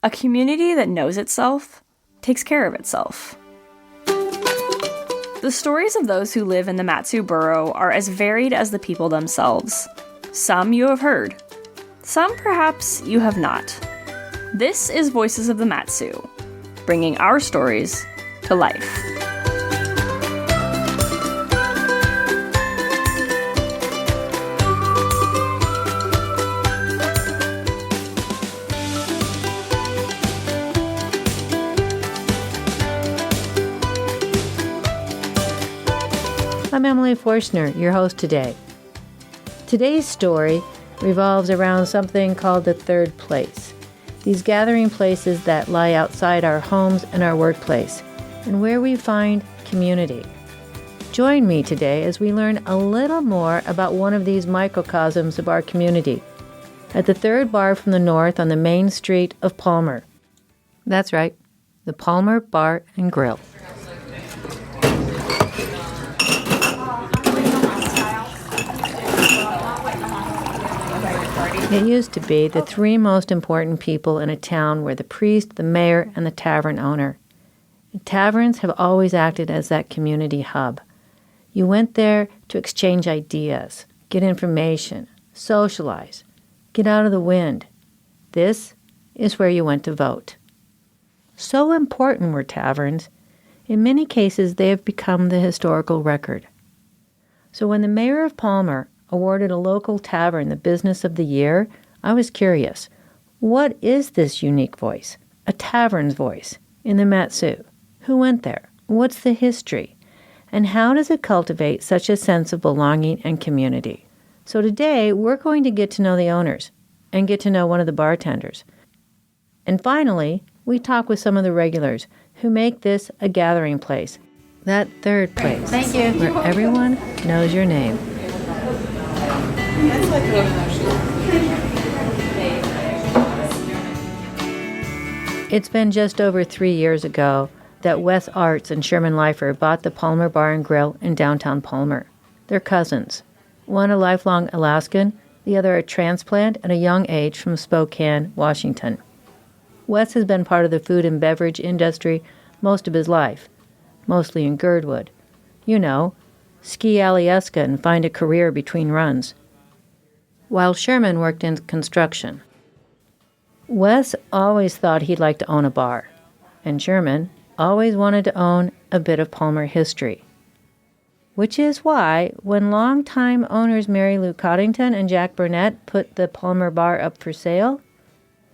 A community that knows itself takes care of itself. The stories of those who live in the Mat-Su borough are as varied as the people themselves. Some you have heard. Some perhaps you have not. This is Voices of the Mat-Su, bringing our stories to life. I'm Emily Forstner, your host today. Today's story revolves around something called the third place. These gathering places that lie outside our homes and our workplace, and where we find community. Join me today as we learn a little more about one of these microcosms of our community, at the third bar from the north on the main street of Palmer. That's right, the Palmer Bar and Grill. It used to be the three most important people in a town were the priest, the mayor, and the tavern owner. Taverns have always acted as that community hub. You went there to exchange ideas, get information, socialize, get out of the wind. This is where you went to vote. So important were taverns. In many cases, they have become the historical record. So when the mayor of Palmer awarded a local tavern the Business of the Year, I was curious. What is this unique voice, a tavern's voice, in the Mat-Su? Who went there? What's the history? And how does it cultivate such a sense of belonging and community? So today, we're going to get to know the owners and get to know one of the bartenders. And finally, we talk with some of the regulars who make this a gathering place, that third place, Thank you. where everyone knows your name. It's been just over 3 years ago that Wes Arts and Sherman Leifer bought the Palmer Bar and Grill in downtown Palmer. They're cousins. One a lifelong Alaskan, the other a transplant at a young age from Spokane, Washington. Wes has been part of the food and beverage industry most of his life, mostly in Girdwood. You know, ski Alyeska and find a career between runs. While Sherman worked in construction. Wes always thought he'd like to own a bar, and Sherman always wanted to own a bit of Palmer history. Which is why, when longtime owners Mary Lou Coddington and Jack Burnett put the Palmer Bar up for sale,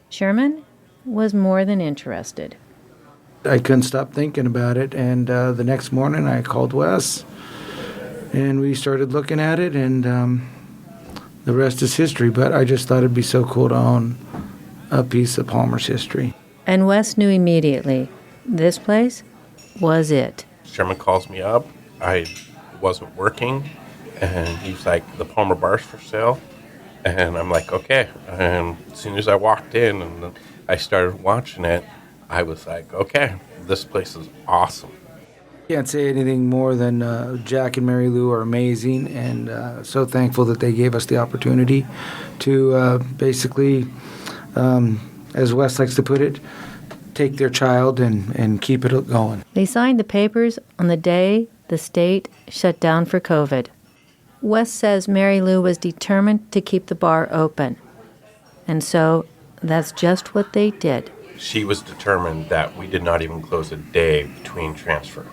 Sherman was more than interested. I couldn't stop thinking about it, and the next morning I called Wes, and we started looking at it, and the rest is history, but I just thought it'd be so cool to own a piece of Palmer's history. And Wes knew immediately, this place was it. Sherman calls me up. I wasn't working, and he's like, the Palmer Bar's for sale. And I'm like, okay. And as soon as I walked in and I started watching it, I was like, okay, this place is awesome. Can't say anything more than Jack and Mary Lou are amazing, and so thankful that they gave us the opportunity to basically, as Wes likes to put it, take their child and keep it going. They signed the papers on the day the state shut down for COVID. Wes says Mary Lou was determined to keep the bar open. And so that's just what they did. She was determined that we did not even close a day between transfer,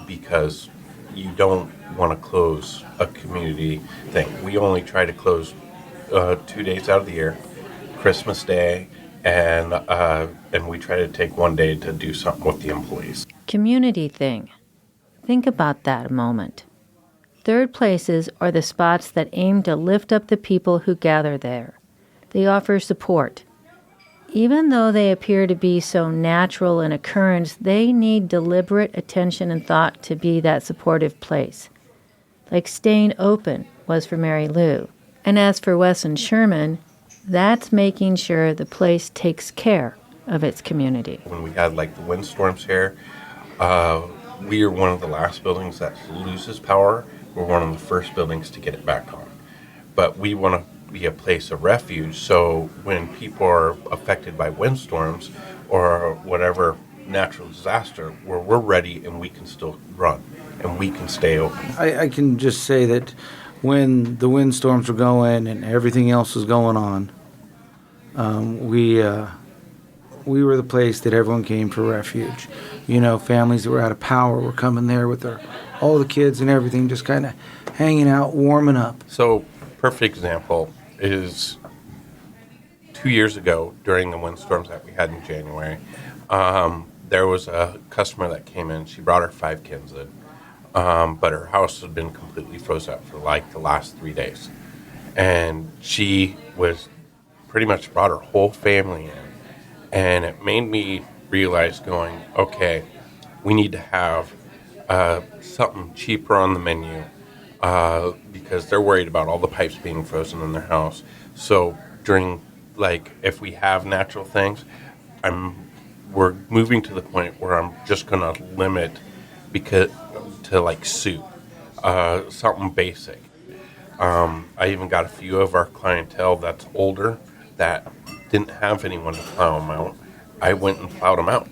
because you don't want to close a community thing. We only try to close 2 days out of the year, Christmas Day, and we try to take 1 day to do something with the employees. Community thing. Think about that a moment. Third places are the spots that aim to lift up the people who gather there. They offer support. Even though they appear to be so natural an occurrence, they need deliberate attention and thought to be that supportive place. Like staying open was for Mary Lou. And as for Wes and Sherman, that's making sure the place takes care of its community. When we had like the windstorms here, we are one of the last buildings that loses power. We're one of the first buildings to get it back on. But we want to be a place of refuge. So when people are affected by windstorms or whatever natural disaster, where we're ready and we can still run and we can stay open. I can just say that when the windstorms were going and everything else was going on, we were the place that everyone came for refuge. You know, families that were out of power were coming there with all the kids and everything, just kind of hanging out, warming up. So, perfect example is 2 years ago during the windstorms that we had in January. There was a customer that came in. She brought her 5 kids in, but her house had been completely frozen up for like the last 3 days. And she was pretty much brought her whole family in. And it made me realize going, okay, we need to have something cheaper on the menu because they're worried about all the pipes being frozen in their house. So during, like, if we have natural things, we're moving to the point where I'm just going to limit to like soup, something basic. I even got a few of our clientele that's older that didn't have anyone to plow them out. I went and plowed them out,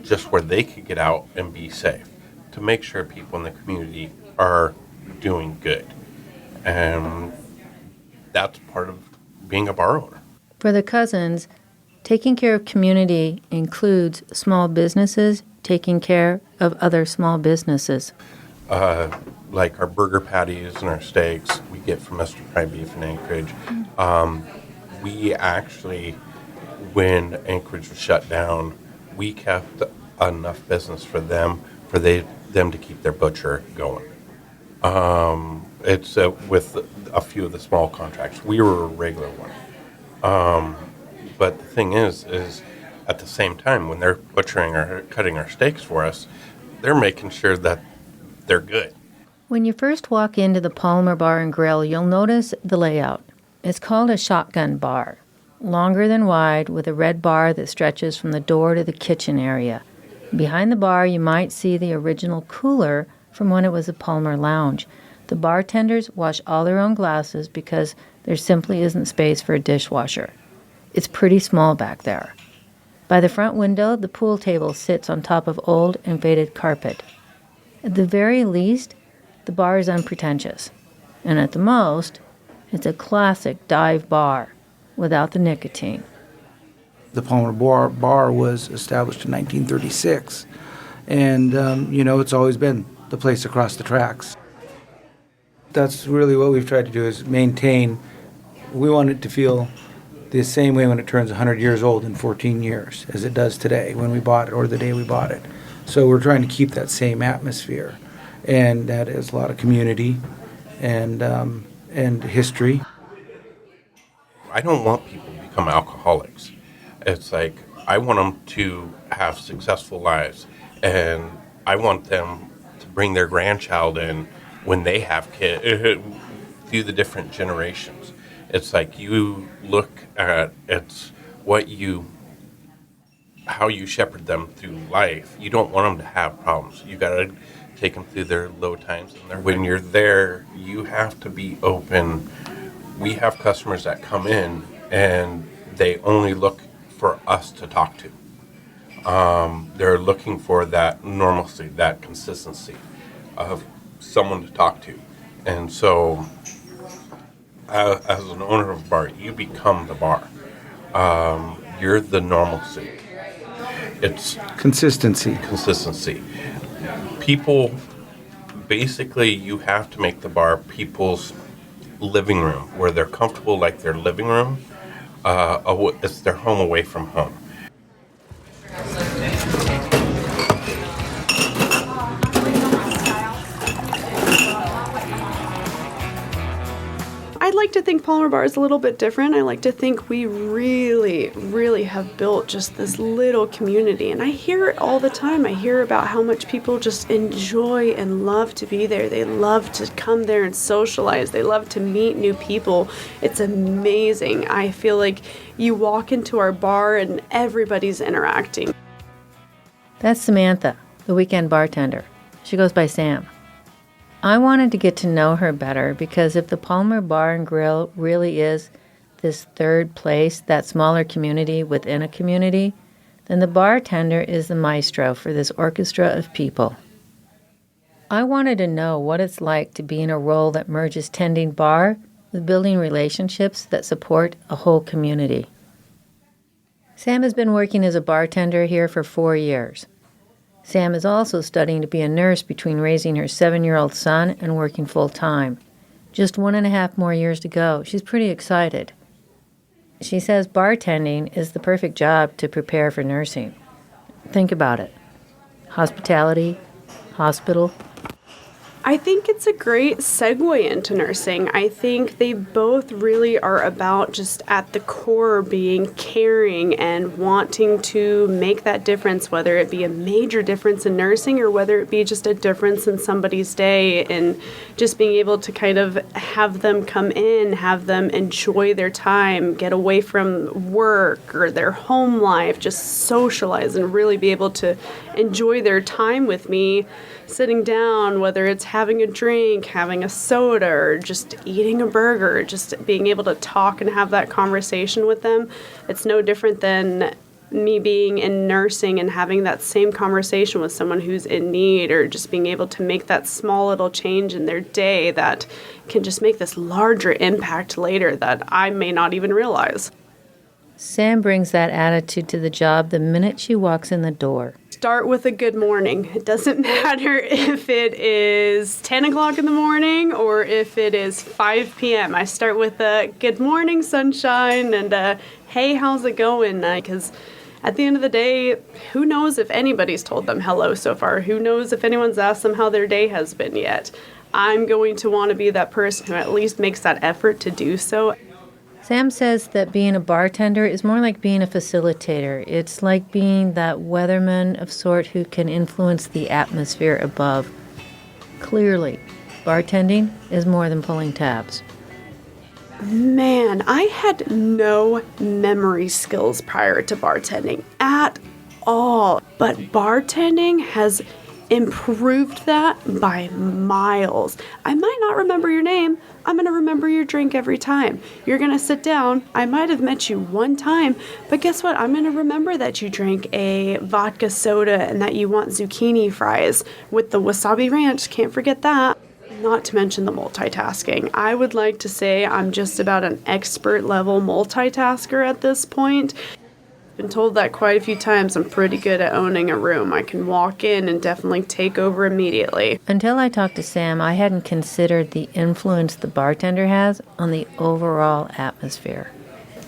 just where they could get out and be safe, to make sure people in the community are doing good. And that's part of being a bar owner. For the Cousins, taking care of community includes small businesses taking care of other small businesses. Like our burger patties and our steaks we get from Mr. Prime Beef in Anchorage. We actually, when Anchorage was shut down, we kept enough business for them to keep their butcher going. It's with a few of the small contracts. We were a regular one. But the thing is at the same time, when they're butchering or cutting our steaks for us, they're making sure that they're good. When you first walk into the Palmer Bar and Grill, you'll notice the layout. It's called a shotgun bar, longer than wide, with a red bar that stretches from the door to the kitchen area. Behind the bar, you might see the original cooler from when it was a Palmer Lounge. The bartenders wash all their own glasses because there simply isn't space for a dishwasher. It's pretty small back there. By the front window, the pool table sits on top of old and faded carpet. At the very least, the bar is unpretentious. And at the most, it's a classic dive bar without the nicotine. The Palmer Bar was established in 1936. And, it's always been the place across the tracks. That's really what we've tried to do, is maintain. We want it to feel the same way when it turns 100 years old in 14 years as it does today when we bought it or the day we bought it. So we're trying to keep that same atmosphere. And that is a lot of community and history. I don't want people to become alcoholics. It's like, I want them to have successful lives, and I want them to bring their grandchild in when they have kids, through the different generations. It's like you look at how you shepherd them through life. You don't want them to have problems. You got to take them through their low times. And when you're there, you have to be open. We have customers that come in and they only look for us to talk to. They're looking for that normalcy, that consistency of someone to talk to. And so as an owner of a bar, you become the bar. You're the normalcy. It's Consistency. People, basically, you have to make the bar people's living room, where they're comfortable like their living room. It's their home away from home. I'd like to think Palmer Bar is a little bit different. I like to think we really, really have built just this little community. And I hear it all the time. I hear about how much people just enjoy and love to be there. They love to come there and socialize. They love to meet new people. It's amazing. I feel like you walk into our bar and everybody's interacting. That's Samantha, the weekend bartender. She goes by Sam. I wanted to get to know her better because if the Palmer Bar and Grill really is this third place, that smaller community within a community, then the bartender is the maestro for this orchestra of people. I wanted to know what it's like to be in a role that merges tending bar with building relationships that support a whole community. Sam has been working as a bartender here for 4 years. Sam is also studying to be a nurse between raising her 7-year-old son and working full-time. Just 1.5 more years to go. She's pretty excited. She says bartending is the perfect job to prepare for nursing. Think about it. Hospitality, hospital. I think it's a great segue into nursing. I think they both really are about just at the core being caring and wanting to make that difference, whether it be a major difference in nursing or whether it be just a difference in somebody's day, and just being able to kind of have them come in, have them enjoy their time, get away from work or their home life, just socialize and really be able to enjoy their time with me, sitting down, whether it's having a drink, having a soda, or just eating a burger, just being able to talk and have that conversation with them. It's no different than me being in nursing and having that same conversation with someone who's in need, or just being able to make that small little change in their day that can just make this larger impact later that I may not even realize. Sam brings that attitude to the job the minute she walks in the door. Start with a good morning. It doesn't matter if it is 10 o'clock in the morning or if it is 5 p.m. I start with a good morning, sunshine, and hey, how's it going? Because at the end of the day, who knows if anybody's told them hello so far? Who knows if anyone's asked them how their day has been yet? I'm going to want to be that person who at least makes that effort to do so. Sam says that being a bartender is more like being a facilitator. It's like being that weatherman of sort who can influence the atmosphere above. Clearly, bartending is more than pulling tabs. Man, I had no memory skills prior to bartending at all. But bartending has improved that by miles. I might not remember your name. I'm going to remember your drink every time. You're going to sit down. I might have met you one time, but guess what? I'm going to remember that you drank a vodka soda and that you want zucchini fries with the wasabi ranch. Can't forget that. Not to mention the multitasking. I would like to say I'm just about an expert level multitasker at this point. Been told that quite a few times. I'm pretty good at owning a room. I can walk in and definitely take over immediately. Until I talked to Sam, I hadn't considered the influence the bartender has on the overall atmosphere.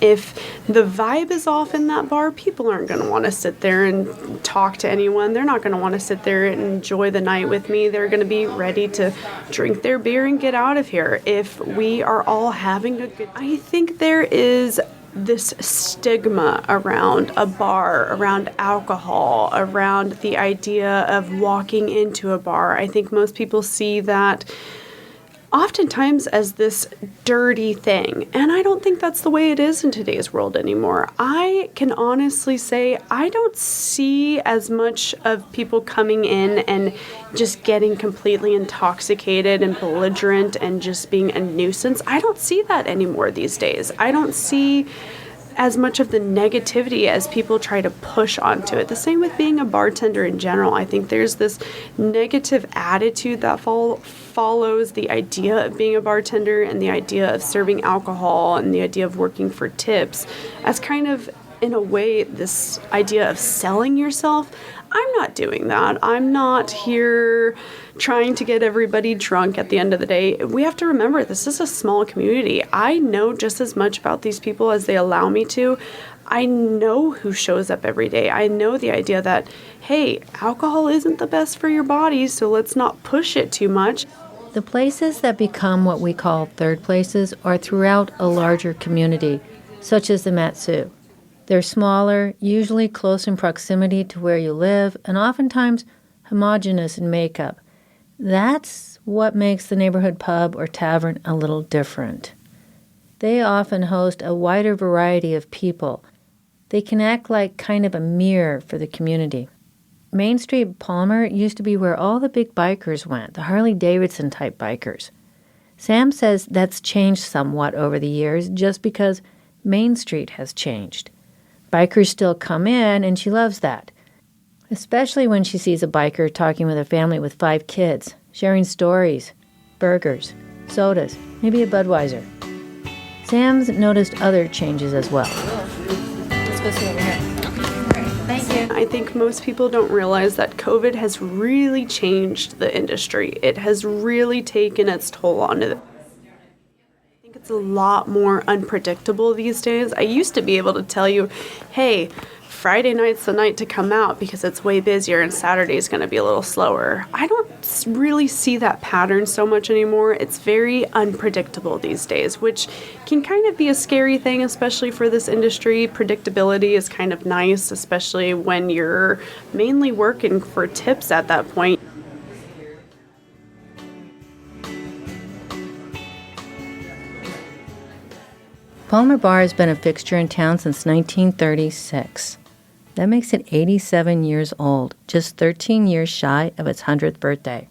If the vibe is off in that bar, people aren't going to want to sit there and talk to anyone. They're not going to want to sit there and enjoy the night with me. They're going to be ready to drink their beer and get out of here. If we are all having a good... I think there is this stigma around a bar, around alcohol, around the idea of walking into a bar. I think most people see that oftentimes as this dirty thing, and I don't think that's the way it is in today's world anymore. I can honestly say I don't see as much of people coming in and just getting completely intoxicated and belligerent and just being a nuisance. I don't see that anymore these days. I don't see as much of the negativity as people try to push onto it. The same with being a bartender in general. I think there's this negative attitude that follows the idea of being a bartender and the idea of serving alcohol and the idea of working for tips as kind of, in a way, this idea of selling yourself. I'm not doing that. I'm not here trying to get everybody drunk at the end of the day. We have to remember this is a small community. I know just as much about these people as they allow me to. I know who shows up every day. I know the idea that, hey, alcohol isn't the best for your body, so let's not push it too much. The places that become what we call third places are throughout a larger community, such as the Matsu. They're smaller, usually close in proximity to where you live, and oftentimes homogeneous in makeup. That's what makes the neighborhood pub or tavern a little different. They often host a wider variety of people. They can act like kind of a mirror for the community. Main Street Palmer used to be where all the big bikers went, the Harley-Davidson type bikers. Sam says that's changed somewhat over the years just because Main Street has changed. Bikers still come in, and she loves that, especially when she sees a biker talking with a family with 5 kids, sharing stories, burgers, sodas, maybe a Budweiser. Sam's noticed other changes as well. Let's go sit over here. Thank you. I think most people don't realize that COVID has really changed the industry. It has really taken its toll on it. I think it's a lot more unpredictable these days. I used to be able to tell you, hey, Friday night's the night to come out because it's way busier and Saturday's going to be a little slower. I don't really see that pattern so much anymore. It's very unpredictable these days, which can kind of be a scary thing, especially for this industry. Predictability is kind of nice, especially when you're mainly working for tips at that point. Palmer Bar has been a fixture in town since 1936. That makes it 87 years old, just 13 years shy of its 100th birthday.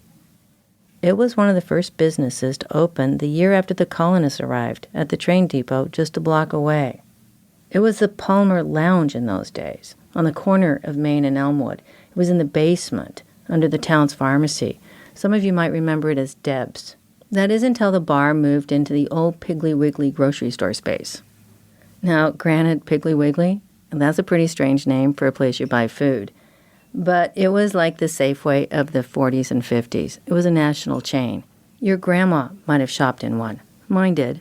It was one of the first businesses to open the year after the colonists arrived at the train depot just a block away. It was the Palmer Lounge in those days, on the corner of Main and Elmwood. It was in the basement, under the town's pharmacy. Some of you might remember it as Deb's. That is until the bar moved into the old Piggly Wiggly grocery store space. Now, granted, Piggly Wiggly, and that's a pretty strange name for a place you buy food. But it was like the Safeway of the 40s and 50s. It was a national chain. Your grandma might have shopped in one. Mine did.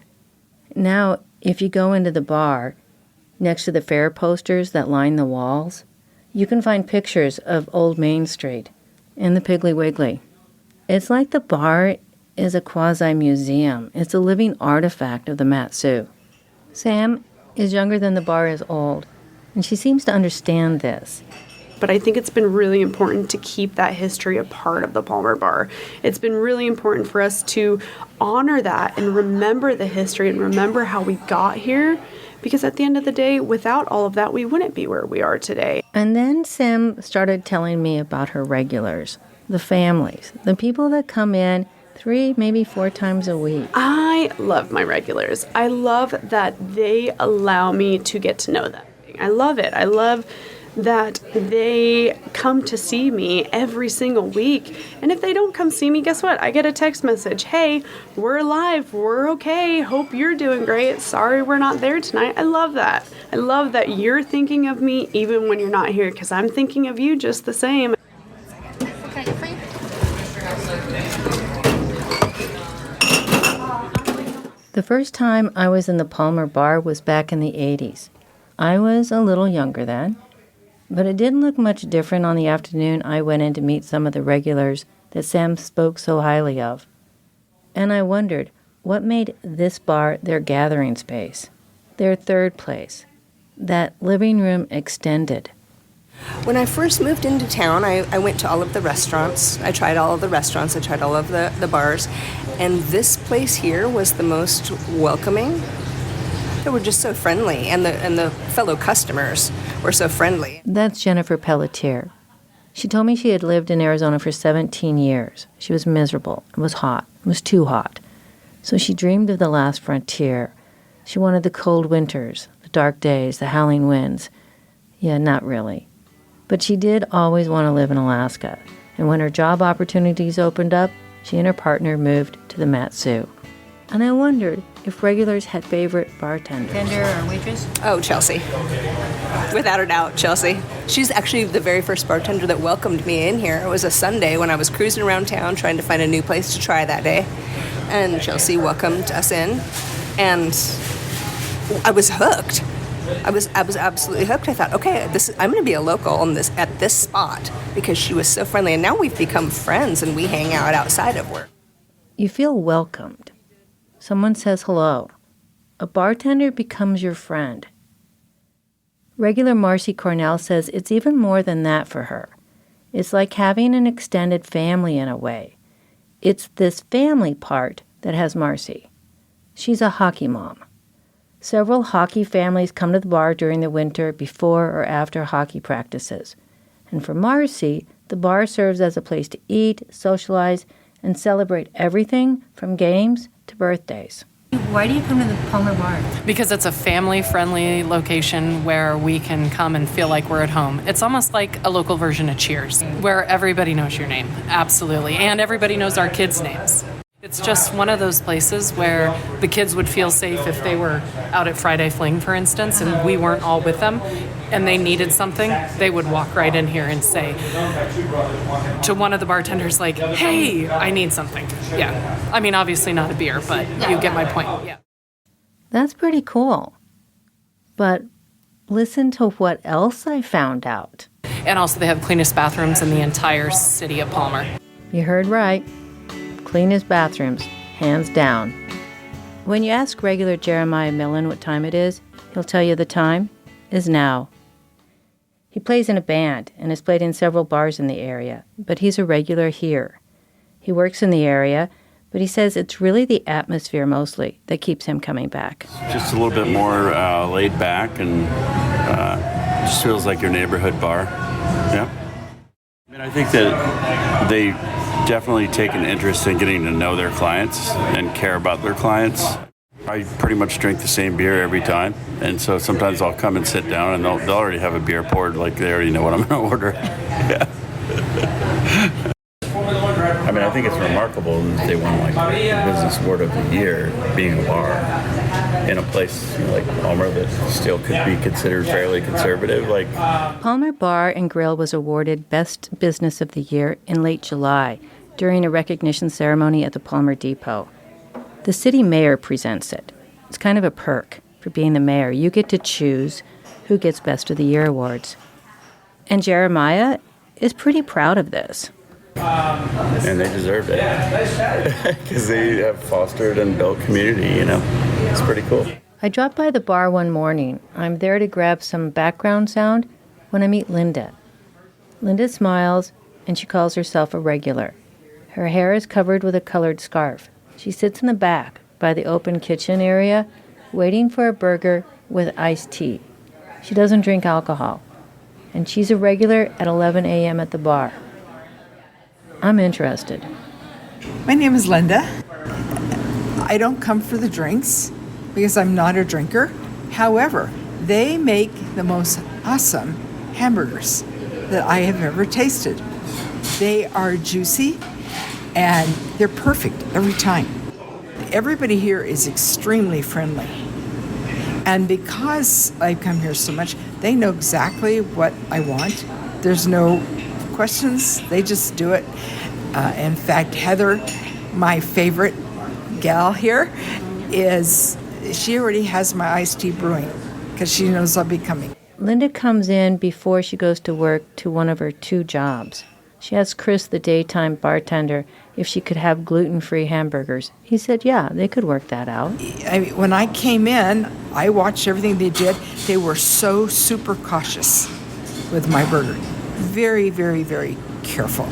Now, if you go into the bar, next to the fair posters that line the walls, you can find pictures of Old Main Street and the Piggly Wiggly. It's like the bar is a quasi-museum. It's a living artifact of the Mat-Su. Sam is younger than the bar is old, and she seems to understand this. But I think it's been really important to keep that history a part of the Palmer Bar. It's been really important for us to honor that and remember the history and remember how we got here, because at the end of the day, without all of that, we wouldn't be where we are today. And then Sam started telling me about her regulars, the families, the people that come in 3, maybe 4 times a week. I love my regulars. I love that they allow me to get to know them. I love it. I love that they come to see me every single week. And if they don't come see me, guess what? I get a text message. Hey, we're alive. We're okay. Hope you're doing great. Sorry we're not there tonight. I love that. I love that you're thinking of me even when you're not here, because I'm thinking of you just the same. The first time I was in the Palmer Bar was back in the 80s. I was a little younger then, but it didn't look much different on the afternoon I went in to meet some of the regulars that Sam spoke so highly of. And I wondered, what made this bar their gathering space, their third place, that living room extended? When I first moved into town, I went to all of the restaurants. I tried all of the restaurants. I tried all of the bars. And this place here was the most welcoming. They were just so friendly, and the fellow customers were so friendly. That's Jennifer Pelletier. She told me she had lived in Arizona for 17 years. She was miserable. It was hot. It was too hot. So she dreamed of the last frontier. She wanted the cold winters, the dark days, the howling winds. Yeah, not really. But she did always want to live in Alaska. And when her job opportunities opened up, she and her partner moved to the Mat-Su. And I wondered if regulars had favorite bartenders. Tender or waitress? Oh, Chelsea. Without a doubt, Chelsea. She's actually the very first bartender that welcomed me in here. It was a Sunday when I was cruising around town trying to find a new place to try that day. And Chelsea welcomed us in. And I was hooked. I was absolutely hooked. I thought, okay, I'm going to be a local at this spot because she was so friendly. And now we've become friends and we hang out outside of work. You feel welcomed. Someone says hello. A bartender becomes your friend. Regular Marcy Cornell says it's even more than that for her. It's like having an extended family in a way. It's this family part that has Marcy. She's a hockey mom. Several hockey families come to the bar during the winter before or after hockey practices. And for Marcy, The bar serves as a place to eat, socialize, and celebrate everything from games to birthdays. Why do you come to the Palmer Bar? Because it's a family-friendly location where we can come and feel like we're at home. It's almost like a local version of Cheers, where everybody knows your name, absolutely, and everybody knows our kids' names. It's just one of those places where the kids would feel safe if they were out at Friday Fling, for instance, and we weren't all with them, and they needed something, they would walk right in here and say to one of the bartenders, like, hey, I need something. Yeah. I mean, obviously not a beer, but you get my point. Yeah. That's pretty cool. But listen to what else I found out. And also they have cleanest bathrooms in the entire city of Palmer. You heard right. Cleanest bathrooms, hands down. When you ask regular Jeremiah Millen what time it is, he'll tell you the time is now. He plays in a band and has played in several bars in the area, but he's a regular here. He works in the area, but he says it's really the atmosphere mostly that keeps him coming back. Just a little bit more laid back and just feels like your neighborhood bar. Yeah. I mean, I think that they definitely take an interest in getting to know their clients and care about their clients. I pretty much drink the same beer every time, and so sometimes I'll come and sit down and they'll already have a beer poured, like they already know what I'm going to order. Yeah. I mean, I think it's remarkable that they won like the Business Award of the Year being a bar in a place like Palmer that still could be considered fairly conservative. Like Palmer Bar and Grill was awarded Best Business of the Year in late July during a recognition ceremony at the Palmer Depot. The city mayor presents it. It's kind of a perk for being the mayor. You get to choose who gets Best of the Year awards. And Jeremiah is pretty proud of this. And they deserved it because they have fostered and built community, you know. It's pretty cool. I dropped by the bar one morning. I'm there to grab some background sound when I meet Linda. Linda smiles, and she calls herself a regular. Her hair is covered with a colored scarf. She sits in the back by the open kitchen area, waiting for a burger with iced tea. She doesn't drink alcohol, and she's a regular at 11 a.m. at the bar. I'm interested. My name is Linda. I don't come for the drinks because I'm not a drinker. However, they make the most awesome hamburgers that I have ever tasted. They are juicy and they're perfect every time. Everybody here is extremely friendly. And because I've come here so much, they know exactly what I want. There's no questions, they just do it. In fact, Heather, my favorite gal here, she already has my iced tea brewing because she knows I'll be coming. Linda comes in before she goes to work to one of her 2 jobs. She asked Chris, the daytime bartender, if she could have gluten-free hamburgers. He said, yeah, they could work that out. When I came in, I watched everything they did. They were so super cautious with my burger. Very, very, very careful.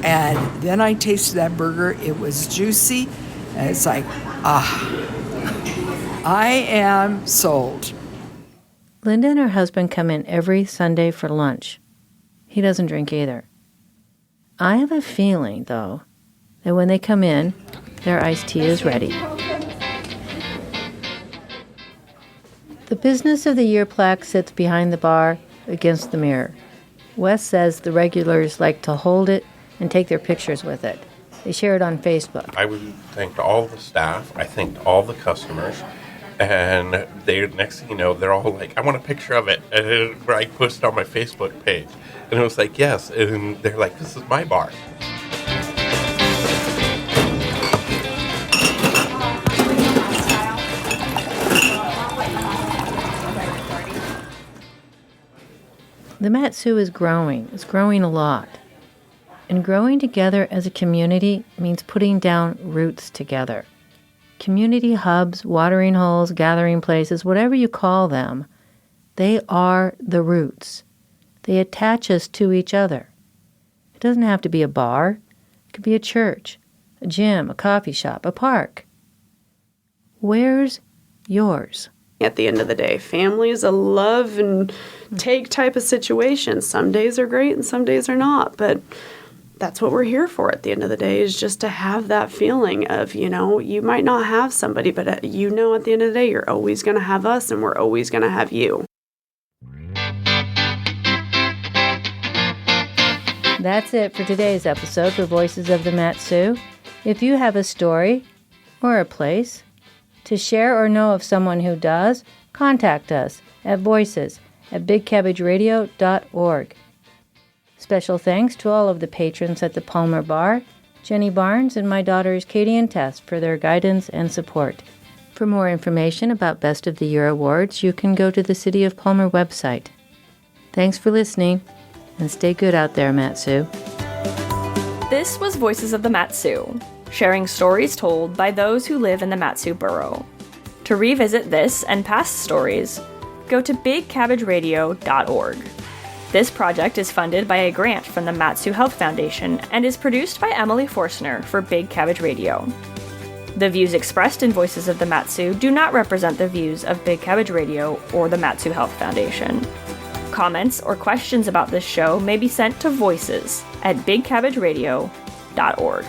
And then I tasted that burger. It was juicy. And it's like, I am sold. Linda and her husband come in every Sunday for lunch. He doesn't drink either. I have a feeling, though, that when they come in, their iced tea is ready. The Business of the Year plaque sits behind the bar against the mirror. Wes says the regulars like to hold it and take their pictures with it. They share it on Facebook. I would thank all the staff. I thanked all the customers. And they, next thing you know, they're all like, I want a picture of it. And I posted on my Facebook page. And it was like, yes. And they're like, this is my bar. The Mat-Su is growing. It's growing a lot. And growing together as a community means putting down roots together. Community hubs, watering holes, gathering places, whatever you call them, they are the roots. They attach us to each other. It doesn't have to be a bar. It could be a church, a gym, a coffee shop, a park. Where's yours? At the end of the day, family is a love and take type of situation. Some days are great and some days are not, but that's what we're here for at the end of the day, is just to have that feeling of, you might not have somebody, but at the end of the day, you're always going to have us and we're always going to have you. That's it for today's episode for Voices of the Mat-Su. If you have a story or a place to share or know of someone who does, contact us at voices@bigcabbageradio.org. Special thanks to all of the patrons at the Palmer Bar, Jenny Barnes and my daughters Katie and Tess for their guidance and support. For more information about Best of the Year awards, you can go to the City of Palmer website. Thanks for listening, and stay good out there, Mat-Su. This was Voices of the Mat-Su, sharing stories told by those who live in the Mat-Su borough. To revisit this and past stories, go to bigcabbageradio.org. This project is funded by a grant from the Mat-Su Health Foundation and is produced by Emily Forstner for Big Cabbage Radio. The views expressed in Voices of the Mat-Su do not represent the views of Big Cabbage Radio or the Mat-Su Health Foundation. Comments or questions about this show may be sent to voices@bigcabbageradio.org.